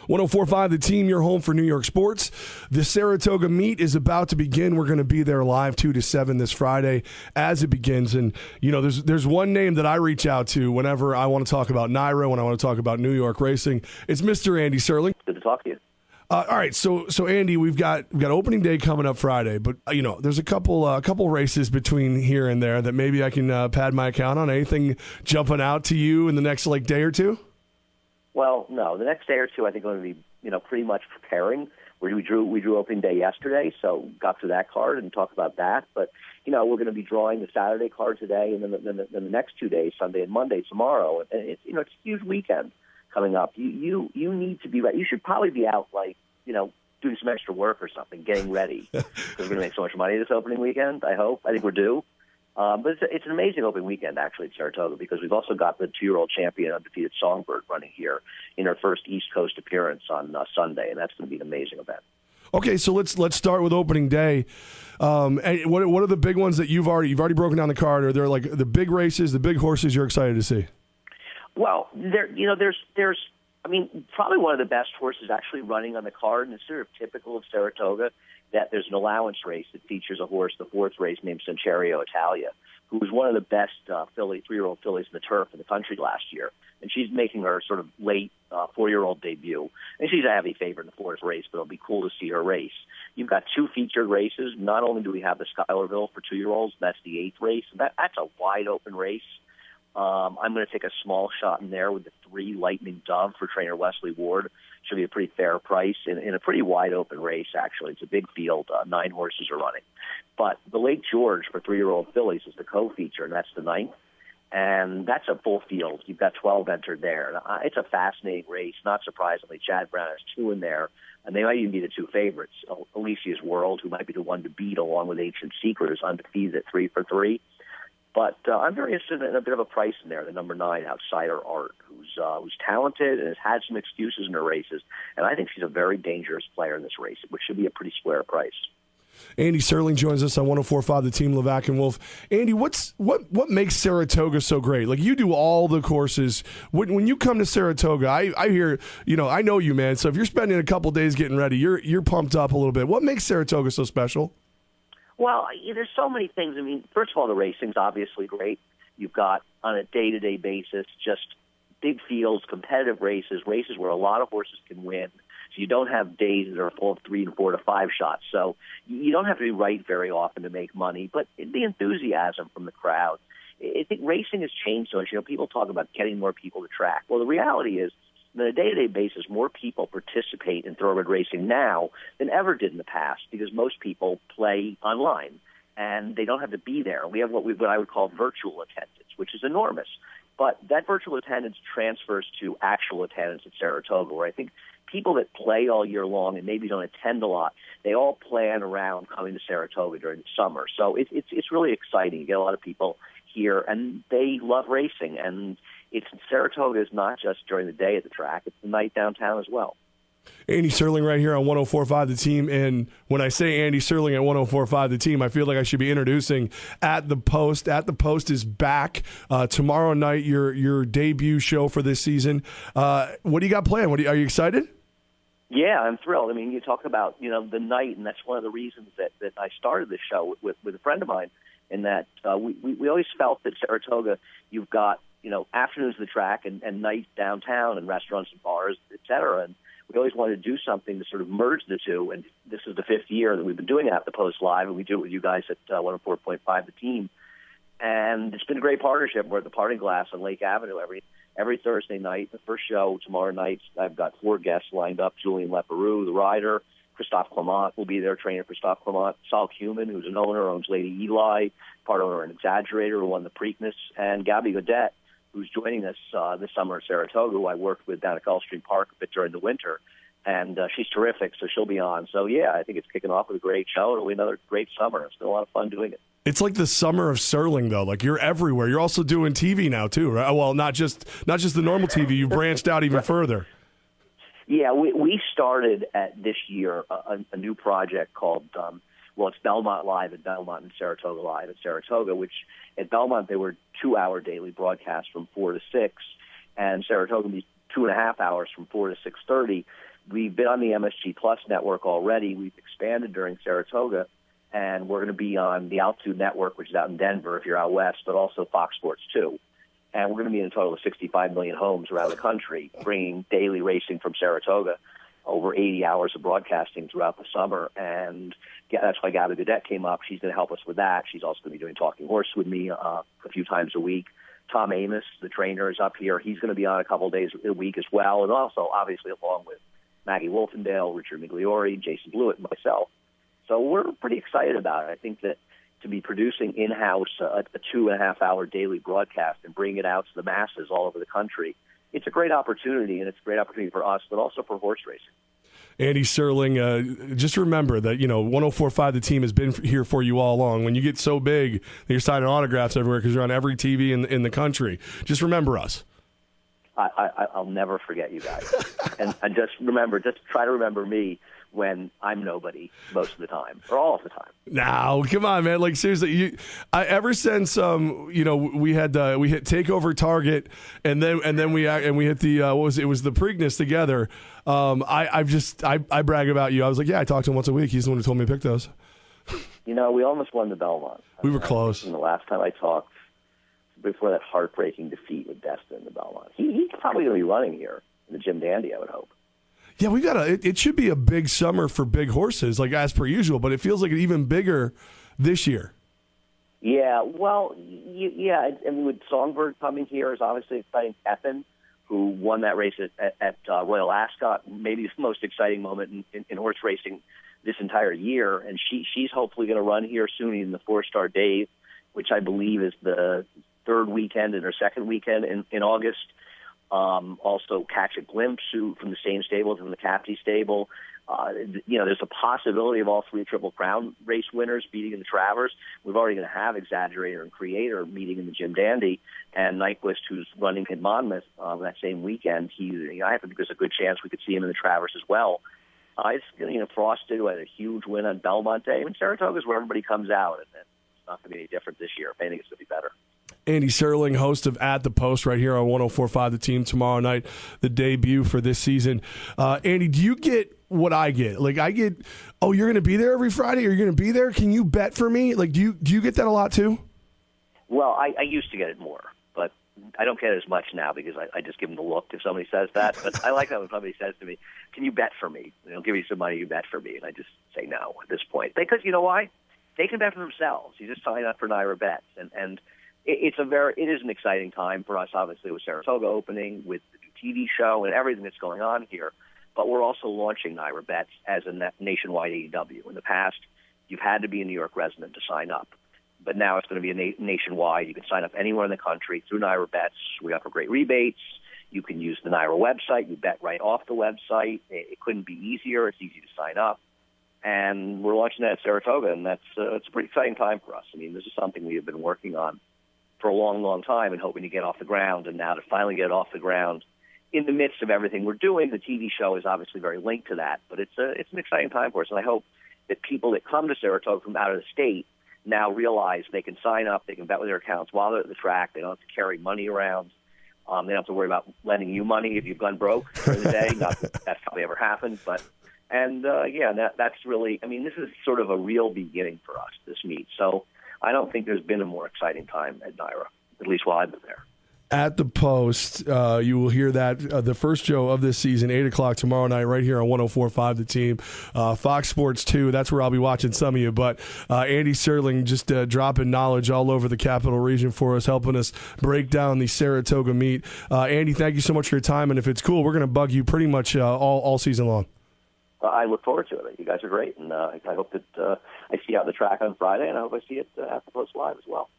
104.5 The Team, your home for New York sports. The Saratoga meet is about to begin. We're going to be there live 2 to 7 this Friday as it begins. And, you know, there's one name that I reach out to whenever I want to talk about NYRA, when I want to talk about New York racing. It's Mr. Andy Serling. Good to talk to you. All right, so Andy, we've got opening day coming up Friday, but you know there's a couple races between here and there that maybe I can pad my account on. Anything jumping out to you in the next day or two? Well, no, the next day or two I think we're going to be pretty much preparing. We drew opening day yesterday, so got through that card and talked about that. But we're going to be drawing the Saturday card today, and then the next 2 days, Sunday and Monday tomorrow. And it's a huge weekend coming up. You need to be ready. You should probably be out doing some extra work or something, getting ready, because we're going to make so much money this opening weekend. I think we're due. But it's an amazing opening weekend actually at Saratoga, because we've also got the 2-year-old champion undefeated Songbird running here in her first East Coast appearance on Sunday, and that's going to be an amazing event. Okay, so let's start with opening day. And what are the big ones that you've already broken down the card? Are there like the big races, the big horses you're excited to see? Well, there's probably one of the best horses actually running on the card, and it's sort of typical of Saratoga that there's an allowance race that features a horse, the fourth race, named Centenario Italia, who was one of the best 3-year-old fillies in the turf in the country last year. And she's making her sort of late 4-year-old debut. And she's a heavy favorite in the fourth race, but it'll be cool to see her race. You've got 2 featured races. Not only do we have the Schuylerville for 2-year-olds, that's the 8th race. And that's a wide-open race. I'm going to take a small shot in there with the 3 Lightning Dove for trainer Wesley Ward. Should be a pretty fair price in a pretty wide-open race, actually. It's a big field. 9 horses are running. But the Lake George for 3-year-old fillies is the co-feature, and that's the 9th. And that's a full field. You've got 12 entered there. It's a fascinating race. Not surprisingly, Chad Brown has 2 in there, and they might even be the 2 favorites. Alicia's World, who might be the one to beat, along with Ancient Secret, who's undefeated at 3 for 3. But I'm very interested in a bit of a price in there, the number 9, Outsider Art, who's talented and has had some excuses in her races. And I think she's a very dangerous player in this race, which should be a pretty square price. Andy Serling joins us on 104.5 The Team, Levack and Wolf. Andy, what makes Saratoga so great? Like, you do all the courses. When you come to Saratoga, I hear, I know you, man. So if you're spending a couple days getting ready, you're pumped up a little bit. What makes Saratoga so special? Well, there's so many things. First of all, the racing's obviously great. You've got, on a day-to-day basis, just big fields, competitive races where a lot of horses can win. So you don't have days that are full of 3 and 4 to 5 shots. So you don't have to be right very often to make money. But the enthusiasm from the crowd, I think racing has changed so much. People talk about getting more people to track. Well, the reality is, on a day-to-day basis, more people participate in thoroughbred racing now than ever did in the past, because most people play online and they don't have to be there. We have what I would call virtual attendance, which is enormous. But that virtual attendance transfers to actual attendance at Saratoga, where I think people that play all year long and maybe don't attend a lot, they all plan around coming to Saratoga during the summer. So it's really exciting. You get a lot of people here, and they love racing. And Saratoga is not just during the day at the track; it's the night downtown as well. Andy Serling right here on 104.5 The Team. And when I say Andy Serling at 104.5 The Team, I feel like I should be introducing At the Post. At the Post is back tomorrow night, your debut show for this season. What do you got planned? Are you excited? Yeah, I'm thrilled. You talk about the night, and that's one of the reasons that I started this show with a friend of mine, in that we always felt that Saratoga, you've got afternoons of the track and nights downtown and restaurants and bars, et cetera. And we always wanted to do something to sort of merge the two. And this is the 5th year that we've been doing At the Post Live, and we do it with you guys at 104.5 The Team. And it's been a great partnership. We're at the Parting Glass on Lake Avenue every Thursday night. The first show tomorrow night, I've got 4 guests lined up: Julian Leperoux, the rider; Christophe Clement will be there, trainer Christophe Clement; Saul Cumin, who's an owner, owns Lady Eli, part owner and Exaggerator, who won the Preakness; and Gabby Godet, who's joining us this summer at Saratoga, who I worked with down at Gulfstream Park a bit during the winter. And she's terrific, so she'll be on. So, yeah, I think it's kicking off with a great show. It'll be another great summer. It's been a lot of fun doing it. It's like the summer of Serling, though. Like, you're everywhere. You're also doing TV now, too, right? Well, not just the normal TV. You've branched out even further. Yeah, we started this year a new project called, it's Belmont Live at Belmont and Saratoga Live at Saratoga, which at Belmont they were 2-hour daily broadcasts from 4 to 6, and Saratoga would be 2.5 hours from 4 to 6:30. We've been on the MSG Plus network already. We've expanded during Saratoga, and we're going to be on the Altitude Network, which is out in Denver if you're out west, but also Fox Sports 2. And we're going to be in a total of 65 million homes around the country, bringing daily racing from Saratoga, over 80 hours of broadcasting throughout the summer. And that's why Gabby Godet came up. She's going to help us with that. She's also going to be doing Talking Horse with me a few times a week. Tom Amos, the trainer, is up here. He's going to be on a couple of days a week as well, and also, obviously, along with Maggie Wolfendale, Richard Migliori, Jason Blewett, and myself. So we're pretty excited about it. I think that to be producing in-house a 2.5-hour daily broadcast and bring it out to the masses all over the country, it's a great opportunity, and it's a great opportunity for us, but also for horse racing. Andy Serling, just remember that, 104.5 The Team has been here for you all along. When you get so big that you're signing autographs everywhere because you're on every TV in the country, just remember us. I'll never forget you guys. and just try to remember me when I'm nobody most of the time, or all of the time. No, come on, man. Like, seriously, ever since we hit Takeover Target, and then we hit the it was the Preakness together. I brag about you. I was like, yeah, I talk to him once a week. He's the one who told me to pick those. We almost won the Belmont. We were close. And the last time I talked, before that heartbreaking defeat with Destin in the Belmont, he's probably going to be running here in the Jim Dandy, I would hope. Yeah, we got it should be a big summer for big horses, like as per usual, but it feels like an even bigger this year. Yeah, well, and with Songbird coming here is obviously exciting. Ethan, who won that race at Royal Ascot, maybe the most exciting moment in horse racing this entire year, and she's hopefully going to run here soon in the 4-Star Dave, which I believe is the third weekend and her second weekend in August. Also Catch a Glimpse, who from the same stable, from the Capty stable. There's a possibility of all three Triple Crown race winners meeting in the Travers. We're already going to have Exaggerator and Creator meeting in the Jim Dandy, and Nyquist, who's running in Monmouth that same weekend. I think there's a good chance we could see him in the Travers as well. Frosted, who had a huge win on Belmont Day. Saratoga is where everybody comes out, and it's not going to be any different this year. If anything, it's going to be better. Andy Serling, host of At the Post, right here on 104.5 The Team tomorrow night, the debut for this season. Andy, do you get what I get? Like, I get, you're going to be there every Friday? Or you're going to be there? Can you bet for me? Like, do you get that a lot too? Well, I used to get it more, but I don't get it as much now because I just give them the look if somebody says that. But I like that when somebody says to me, "Can you bet for me? I'll give you some money, you bet for me." And I just say no at this point. Because you know why? They can bet for themselves. You just sign up for Naira Bets. And it is an exciting time for us, obviously, with Saratoga opening, with the new TV show and everything that's going on here. But we're also launching Naira Bets as a nationwide AEW. In the past, you've had to be a New York resident to sign up. But now it's going to be nationwide. You can sign up anywhere in the country through Naira Bets. We offer great rebates. You can use the Naira website. You bet right off the website. It couldn't be easier. It's easy to sign up. And we're launching that at Saratoga, and it's a pretty exciting time for us. This is something we have been working on for a long, long time and hoping to get off the ground. And now to finally get off the ground in the midst of everything we're doing, the TV show is obviously very linked to that. But it's an exciting time for us, and I hope that people that come to Saratoga from out of the state now realize they can sign up, they can bet with their accounts while they're at the track. They don't have to carry money around. They don't have to worry about lending you money if you've gone broke during the day. Not that that's probably ever happened, but that's really. This is sort of a real beginning for us, this meet. So I don't think there's been a more exciting time at Naira, at least while I've been there. At the Post, you will hear that the first show of this season, 8 o'clock tomorrow night, right here on 104.5 The Team. Fox Sports 2, that's where I'll be watching some of you. But Andy Serling just dropping knowledge all over the capital region for us, helping us break down the Saratoga meet. Andy, thank you so much for your time. And if it's cool, we're going to bug you pretty much all season long. I look forward to it. You guys are great. And I hope that I see you out on the track on Friday, and I hope I see it at the Post Live as well.